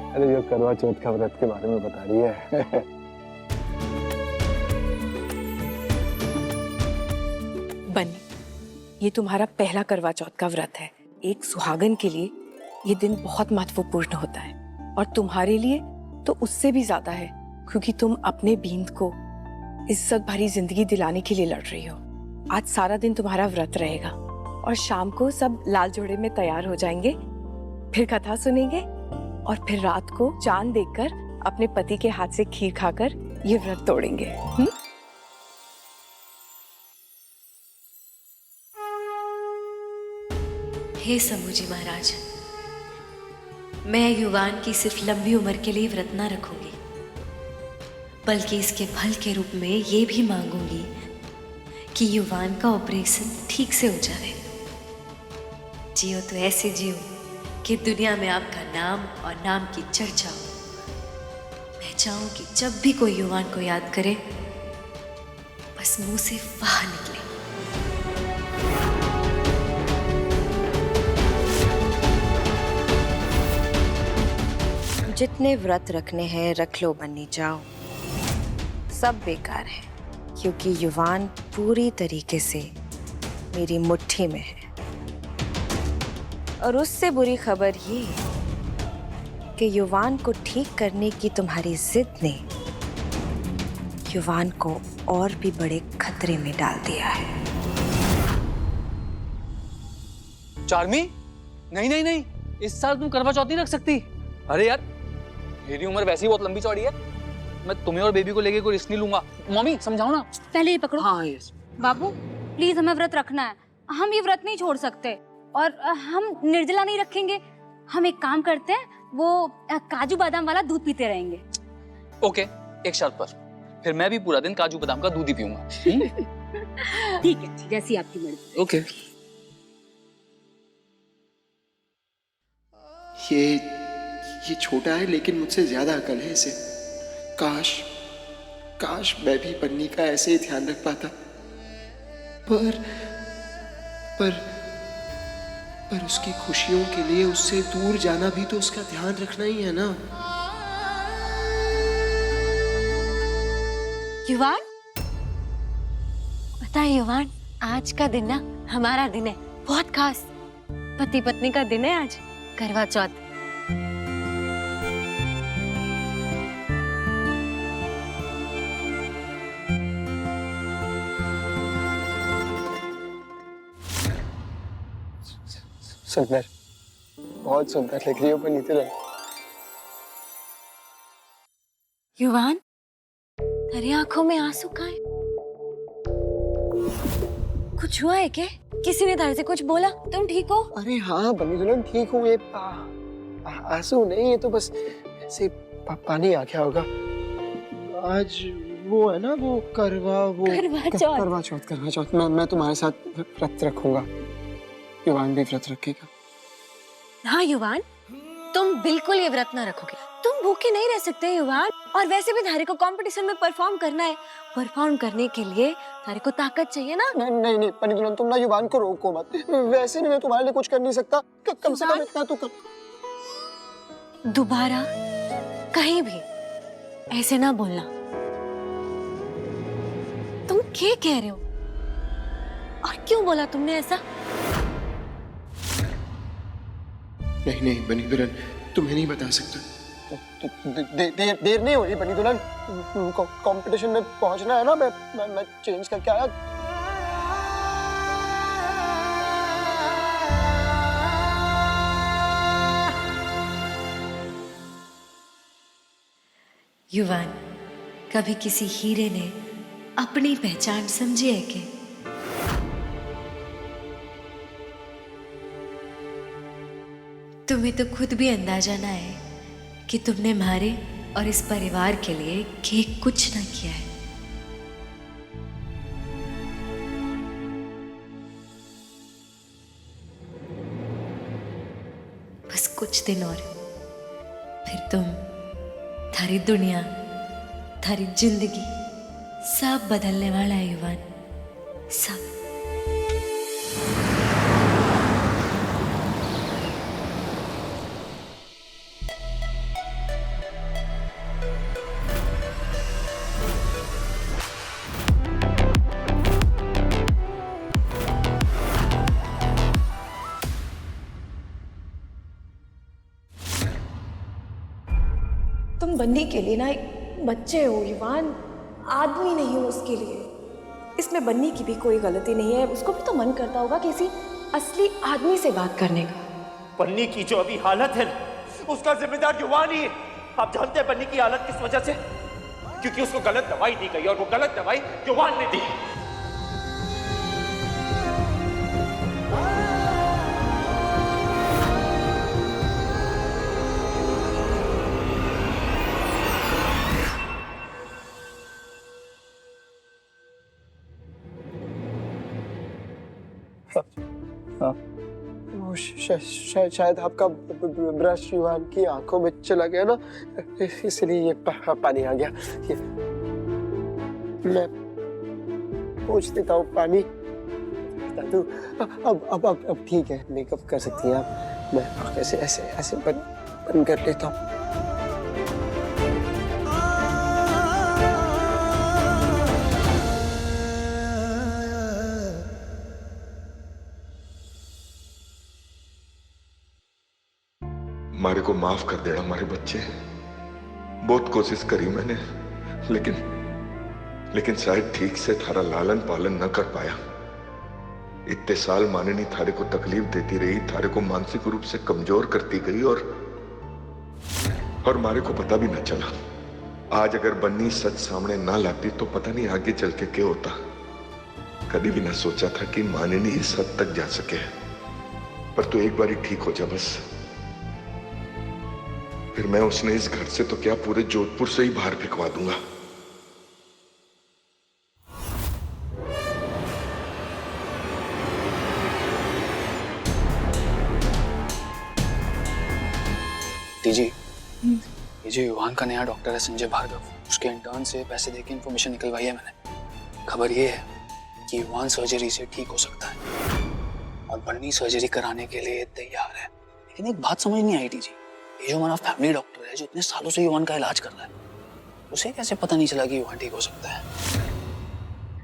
अरे जो करवा चौथ का व्रत के बारे में बता रही है। बन्नी, ये तुम्हारा पहला करवा चौथ का व्रत है। एक सुहागन के लिए ये दिन बहुत महत्वपूर्ण होता है और तुम्हारे लिए तो उससे भी ज्यादा है, क्योंकि तुम अपने बींद को इज्जत भरी जिंदगी दिलाने के लिए लड़ रही हो। आज सारा दिन तुम्हारा व्रत रहेगा और शाम को सब लाल जोड़े में तैयार हो जाएंगे, फिर कथा सुनेंगे और फिर रात को चांद देखकर अपने पति के हाथ से खीर खाकर ये व्रत तोड़ेंगे। हे समूजी महाराज, मैं युवान की सिर्फ लंबी उम्र के लिए व्रत ना रखूंगी, बल्कि इसके फल के रूप में ये भी मांगूंगी कि युवान का ऑपरेशन ठीक से हो जाए। जियो तो ऐसे जियो कि दुनिया में आपका नाम और नाम की चर्चा हो। मैं चाहूं कि जब भी कोई युवान को याद करे, बस मुंह से वाह निकले। जितने व्रत रखने हैं रख लो बन्नी, जाओ। सब बेकार है, क्योंकि युवान पूरी तरीके से मेरी मुट्ठी में है। और उससे बुरी खबर ये कि युवान को ठीक करने की तुम्हारी जिद ने युवान को और भी बड़े खतरे में डाल दिया है। चार्मी, नहीं नहीं नहीं, इस साल तुम करवा चौथ नहीं रख सकती। अरे यार, मेरी उम्र वैसे ही बहुत लंबी चौड़ी है, मैं तुम्हें और बेबी को लेके कोई रिस्क नहीं लूंगा। मम्मी समझाओ ना। पहले ये पकड़ो। हाँ यस। बाबू प्लीज, हमें व्रत रखना है। हम ये व्रत नहीं छोड़ सकते और हम निर्जला नहीं रखेंगे। हम एक काम करते हैं, वो काजू बादाम वाला दूध पीते रहेंगे। ओके, एक शर्त पर, फिर मैं भी पूरा दिन काजू बादाम का दूध ही पीऊंगा। ठीक है, जैसी आपकी मर्जी। ओके। ये छोटा है लेकिन मुझसे ज्यादा अकल है इसे। काश मैं भी बन्नी का ऐसे ही ध्यान रख पाता। पर उसकी खुशियों के लिए उससे दूर जाना भी तो उसका ध्यान रखना ही है ना। युवान, पता है युवान, आज का दिन ना हमारा दिन है, बहुत खास। पति पत्नी का दिन है आज, करवा चौथ। सुंदर, बहुत सुंदर लग रही हो बनी दुल्हन। युवान, तेरी आंखों में आंसू कहाँ है? कुछ हुआ है क्या? किसी ने तारे से कुछ बोला? तुम ठीक हो? अरे हाँ बनी दुल्हन, ठीक हूँ। ये आंसू नहीं, ये तो बस ऐसे पानी आ गया होगा। आज वो है ना, वो करवा चौथ। मैं तुम्हारे साथ व्रत रखूंगा, युवान भी व्रत रखेगा। हाँ युवान, तुम बिल्कुल ये व्रत ना रखोगे। तुम भूखे नहीं रह सकते युवान। और वैसे भी थारे को कंपटीशन में परफॉर्म करना है। परफॉर्म करने के लिए थारे को ताकत चाहिए ना। नहीं बनी दुल्हन, तुम ना युवान को रोको मत। वैसे भी मैं तुम्हारे लिए कुछ कर नहीं सकता, कम से कम इतना तो कर। दोबारा कहीं भी ऐसे ना बोलना। तुम क्या कह रहे हो और क्यों बोला तुमने ऐसा? नहीं बनी दुल्हन, तुम्हें नहीं बता सकता। देर नहीं हो रही बनी दुल्हन, कंपटीशन में पहुंचना है ना। मैं चेंज करके आया। युवान, कभी किसी हीरे ने अपनी पहचान समझी है क्या? तुम्हें तो खुद भी अंदाजा ना है कि तुमने हमारे और इस परिवार के लिए कुछ ना किया है। बस कुछ दिन और, फिर तुम, थारी दुनिया, थारी जिंदगी सब बदलने वाला है युवान, सब। तुम बन्नी के लिए ना एक बच्चे हो युवान, आदमी नहीं हो उसके लिए। इसमें बन्नी की भी कोई गलती नहीं है, उसको भी तो मन करता होगा किसी असली आदमी से बात करने का। बन्नी की जो अभी हालत है उसका जिम्मेदार युवान ही है। आप जानते हैं बन्नी की हालत किस वजह से? क्योंकि उसको गलत दवाई दी गई और वो गलत दवाई युवान ने दी। वो शायद आपका ब्रश युवान की आंखों में चला गया ना, इसलिए ये पानी आ गया। ये मैं पूछ देता हूँ पानी। दादू अब ठीक है, मेकअप कर सकती हैं आप। मैं ऐसे ऐसे ऐसे बंद कर लेता हूँ। हमारे को माफ कर देना हमारे बच्चे। बहुत कोशिश करी मैंने, लेकिन शायद ठीक से थारा लालन पालन न कर पाया। इतने साल माने नहीं थारे को तकलीफ देती रही, थारे को मानसिक रूप से कमजोर करती गई और हमारे को पता भी न चला। आज अगर बन्नी सच सामने ना लाती तो पता नहीं आगे चल के क्या होता। कभी भी ना सोचा था कि माने नहीं इस हद तक जा सके। पर तू एक बार ही ठीक हो जा बस, फिर मैं उसने इस घर से तो क्या पूरे जोधपुर से ही बाहर फेंकवा दूंगा। जी, ये जो युवान का नया डॉक्टर है संजय भार्गव, उसके इंटर्न से पैसे देके इन्फॉर्मेशन निकलवाई है मैंने। खबर ये है कि युवान सर्जरी से ठीक हो सकता है और बन्नी सर्जरी कराने के लिए तैयार है। लेकिन एक बात समझ नहीं आई जी, ये जो हमारा फैमिली डॉक्टर है जो इतने सालों से युवान का इलाज कर रहा है, उसे कैसे पता नहीं चला कि युवान ठीक हो सकता है?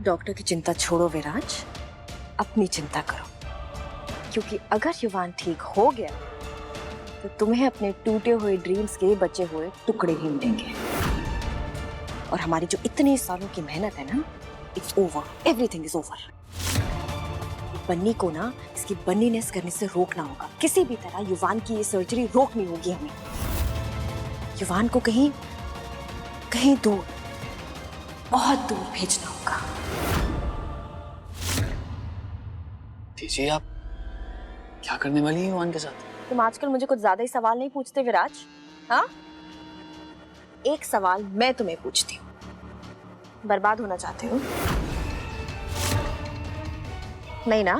डॉक्टर की चिंता छोड़ो विराज, अपनी चिंता करो। क्योंकि अगर युवान ठीक हो गया तो तुम्हें अपने टूटे हुए ड्रीम्स के बचे हुए टुकड़े ही मिलेंगे। और हमारी जो इतने सालों की मेहनत है ना, it's over, everything is over. Bunny को ना इसकी बन्नीनेस करने से रोकना होगा। किसी भी तरह युवान की ये सर्जरी रोकनी होगी हमें। युवान को कहीं कहीं दूर, बहुत दूर भेजना होगा। दीजिए, आप क्या करने वाली हैं युवान के साथ? तुम आजकल मुझे कुछ ज्यादा ही सवाल नहीं पूछते विराज, हाँ? एक सवाल मैं तुम्हें पूछती हूँ, बर्बाद होना चाहते हो? नहीं ना?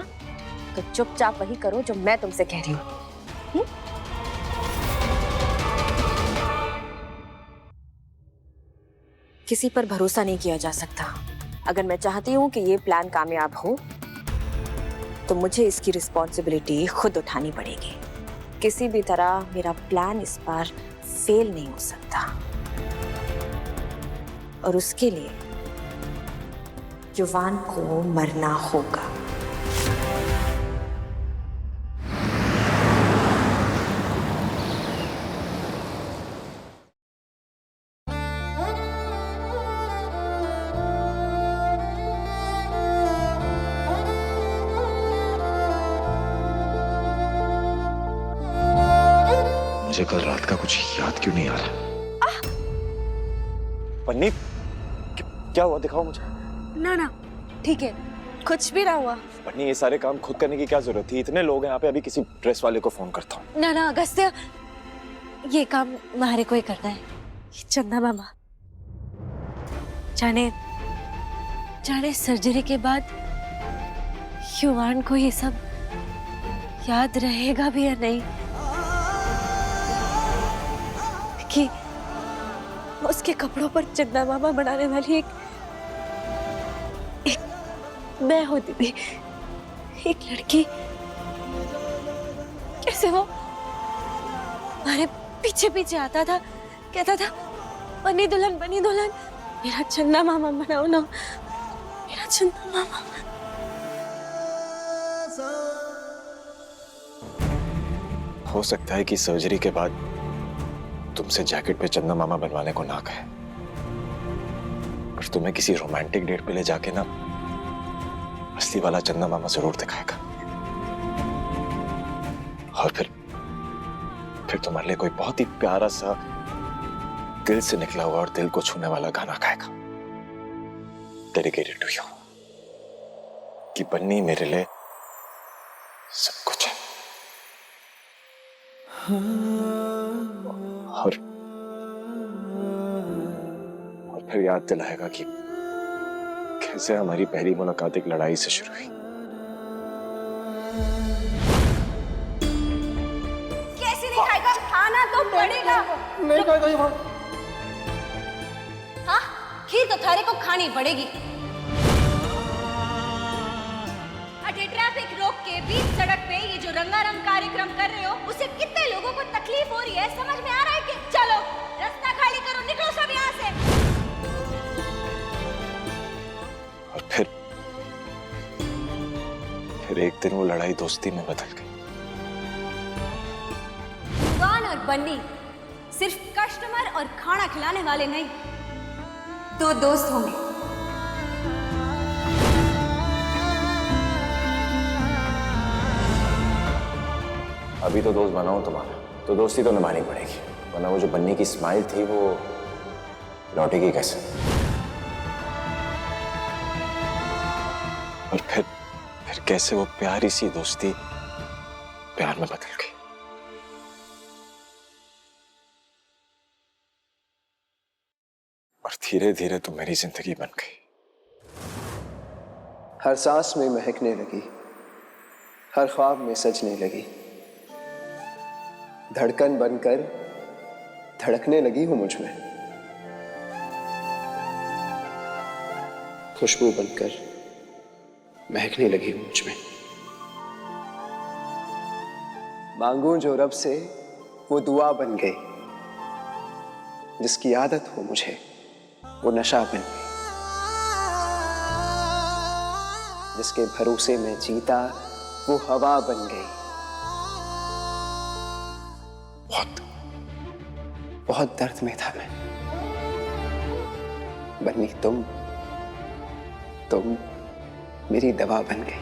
तो चुपचाप वही करो जो मैं तुमसे कह रही हूँ। किसी पर भरोसा नहीं किया जा सकता। अगर मैं चाहती हूँ कि ये प्लान कामयाब हो तो मुझे इसकी रिस्पॉन्सिबिलिटी खुद उठानी पड़ेगी। किसी भी तरह मेरा प्लान इस बार फेल नहीं हो सकता और उसके लिए युवान को मरना होगा। मुझे कल रात का कुछ याद क्यों नहीं आ रहा? बन्नी, क्या हुआ? दिखाओ मुझे। ना ना, ठीक है, कुछ भी ना हुआ। बन्नी, ये सारे काम खुद करने की क्या जरूरत थी? इतने लोग हैं यहाँ पे, अभी किसी ड्रेस वाले को फोन करता हूँ। ना ना अगस्त्य, ये काम मारे को ही करना है। चंदा मामा, जाने सर्जरी के बाद युवान को ये सब याद रहेगा भी या नहीं, कि उसके कपड़ों पर चंदा मामा बनाने वाली एक मैं होती थी, एक लड़की। कैसे वो हमारे पीछे पीछे आता था, कहता था बनी दुल्हन मेरा चंदा मामा बनाओ ना, मेरा चंदा मामा। हो सकता है कि सर्जरी के बाद तुमसे जैकेट पे चंदा मामा बनवाने को ना कहे, पर तुम्हें किसी रोमांटिक डेट पे ले जाके ना असली वाला चंदा मामा जरूर दिखाएगा। और फिर तुम्हारे लिए कोई बहुत ही प्यारा सा दिल से निकला हुआ और दिल को छूने वाला गाना गाएगा, डेडिकेटेड टू यू, कि बन्नी मेरे लिए सब कुछ है। और फिर याद दिलाएगा कि कैसे हमारी पहली मुलाकात एक लड़ाई से शुरू हुई। कैसे नहीं खाएगा? खाना तो पड़ेगा। नहीं खाएगा ये हाँ, खीर तो थारे को खानी पड़ेगी। ट्रैफिक रोक के बीच सड़क पे ये जो रंगारंग कार्यक्रम कर रहे हो, उससे कितने लोगों को तकलीफ हो रही है, समझ में आ रहा है कि चलो रास्ता खाली करो, निकलो सब यहाँ से। और फिर एक दिन वो लड़ाई दोस्ती में बदल गई। युवान और बन्नी सिर्फ कस्टमर और खाना खिलाने वाले नहीं, दो दोस्त होंगे। अभी तो दोस्त बनाऊं तुम्हारा, तो दोस्ती तो निभानी पड़ेगी, वरना वो जो बन्नी की स्माइल थी वो लौटेगी कैसे? और फिर कैसे वो प्यारी सी दोस्ती प्यार में बदल गई। और धीरे धीरे तो मेरी जिंदगी बन गई। हर सांस में महकने लगी, हर ख्वाब में सजने लगी, धड़कन बनकर धड़कने लगी हूं मुझ में, खुशबू बनकर महकने लगी हूं मुझ में। मांगूं जो रब से वो दुआ बन गई, जिसकी आदत हो मुझे वो नशा बन गई, जिसके भरोसे में जीता वो हवा बन गई। बहुत दर्द में था मैं, बन्नी तुम मेरी दवा बन गई।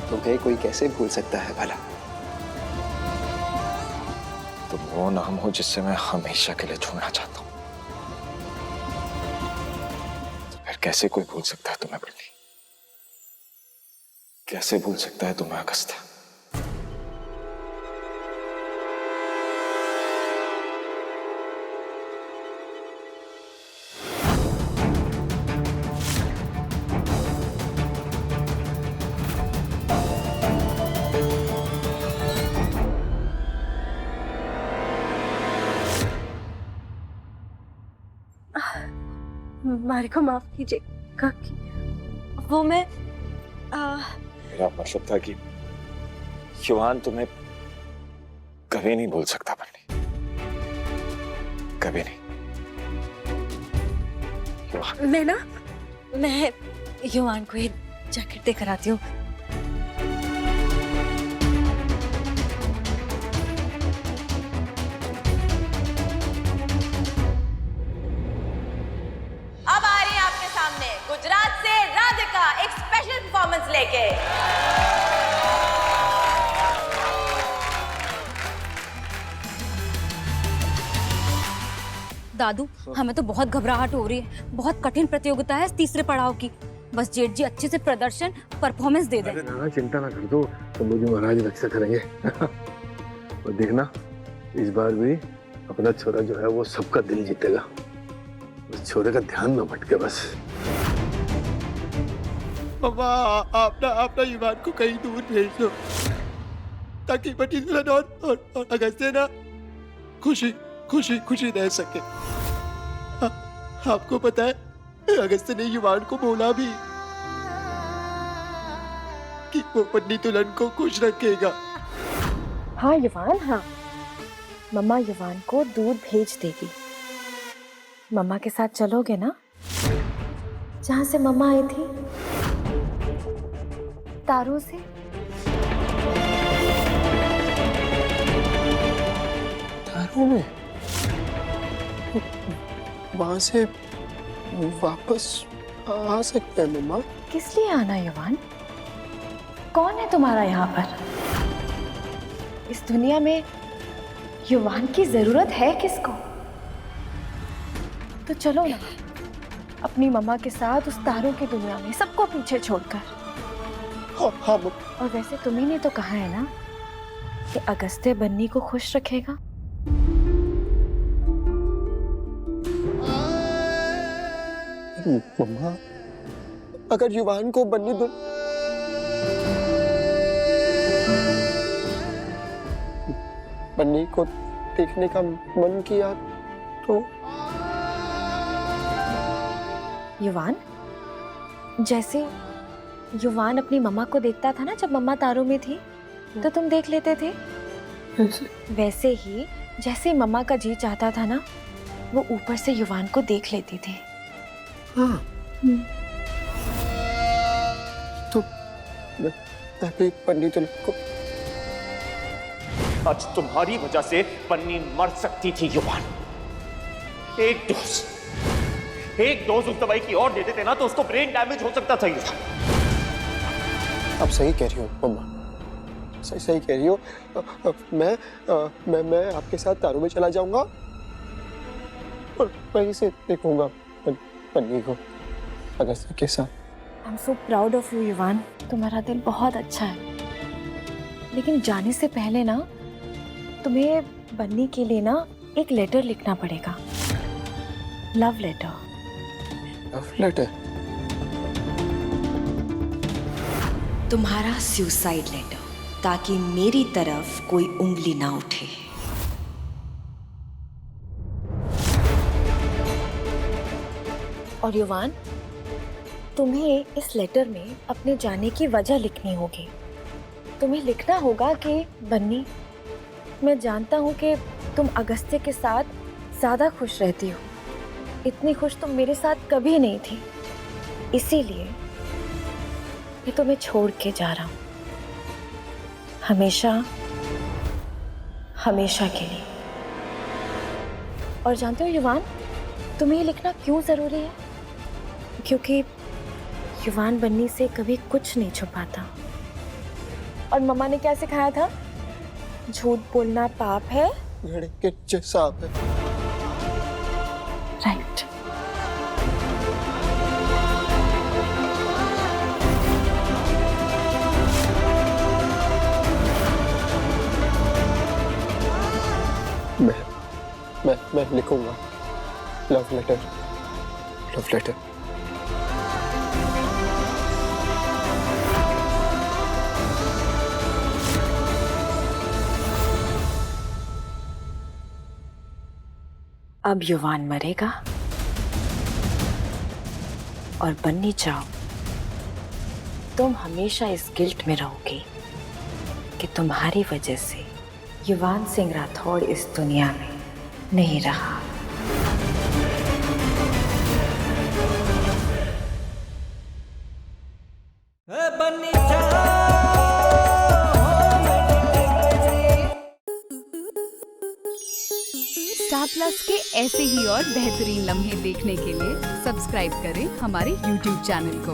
तुम्हें कोई कैसे भूल सकता है भला? तुम वो नाम हो जिससे मैं हमेशा के लिए छूना चाहता हूं। तो फिर कैसे कोई भूल सकता है तुम्हें बन्नी? कैसे भूल सकता है तुम्हें अगस्त्या? मारे को माफ कीजिएगा, वो मैं मेरा मतलब था कि युवान तुम्हें कभी नहीं भूल सकता बन्नी, कभी नहीं। युवान। मैं युवान को एक जैकेट देकर आती हूँ। अब आ रही है आपके सामने गुजरात से राधिका एक स्पेशल परफॉर्मेंस लेके। दादू, हमें तो बहुत घबराहट हो रही है, बहुत कठिन प्रतियोगिता है इस तीसरे पड़ाव की। बस जेठ जी अच्छे से प्रदर्शन परफॉर्मेंस दे दें। नाना चिंता ना कर दो, तुम लोग महाराज रक्षा करेंगे। और देखना इस बार भी अपना छोरा जो है वो सबका दिल जीतेगा, उस छोरे का ध्यान ना भटके बस। मम्मा, आपना युवान को कहीं दूर भेज दो, ताकि बटी दुल्हन और अगस्त्या ना खुशी रह सके। आपको पता है अगस्त्या ने युवान को बोला भी कि वो बन्नी दुल्हन को खुश रखेगा। हाँ युवान, हाँ, मम्मा युवान को दूर भेज देगी। मम्मा के साथ चलोगे ना, जहां से मम्मा आई थी, तारों से? तारों में? वहां से वापस आ सकते हैं मम्मा? किस लिए आना युवान? कौन है तुम्हारा यहाँ पर? इस दुनिया में युवान की जरूरत है किसको? तो चलो ना अपनी मम्मा के साथ उस तारों की दुनिया में, सबको पीछे छोड़कर। हाँ और वैसे तुम्ही ने तो कहा है ना कि अगस्त्य बन्नी को खुश रखेगा। मम्मा, अगर युवान को बन्नी बन्नी को देखने का मन किया तो? युवान, जैसे युवान अपनी मम्मा को देखता था ना जब मम्मा तारों में थी, तो तुम देख लेते थे। वैसे ही जैसे मम्मा का जी चाहता था ना, वो ऊपर से युवान को देख लेती थी। हाँ। तो मैं भी बन्नी तो को आज तुम्हारी वजह से बन्नी मर सकती थी युवान। एक डोज उस दवाई की और दे देते ना तो उसको ब्रेन डैमेज हो सकता था युवान। आप सही कह रही हो मम्मा, सही कह रही हो। मैं आपके साथ तारों में चला जाऊंगा और वहीं से देखूंगा बन्नी को अगस्त्य के साथ। I am so proud of you युवान, तुम्हारा दिल बहुत अच्छा है। लेकिन जाने से पहले ना तुम्हें बन्नी के लिए ना एक लेटर लिखना पड़ेगा। Love letter. Love letter? तुम्हारा सुसाइड लेटर, ताकि मेरी तरफ कोई उंगली ना उठे। और युवान, तुम्हें इस लेटर में अपने जाने की वजह लिखनी होगी। तुम्हें लिखना होगा कि बन्नी, मैं जानता हूँ कि तुम अगस्त्य के साथ ज्यादा खुश रहती हो। इतनी खुश तुम मेरे साथ कभी नहीं थी, इसीलिए मैं तुम्हें छोड़ के जा रहा हूँ, हमेशा हमेशा के लिए। और जानते हो युवान, तुम्हें ये लिखना क्यों जरूरी है? क्योंकि युवान बन्नी से कभी कुछ नहीं छुपाता। और मम्मा ने क्या सिखाया था? झूठ बोलना पाप है, घड़े के जैसा है। राइट। मैं लिखूंगा लव लेटर। Love letter. अब युवान मरेगा और बन्नी जाओ, तुम हमेशा इस गिल्ट में रहोगी कि तुम्हारी वजह से युवान सिंह राठौड़ इस दुनिया में नहीं रहा। स्टार प्लस के ऐसे ही और बेहतरीन लम्हे देखने के लिए सब्सक्राइब करें हमारे YouTube चैनल को।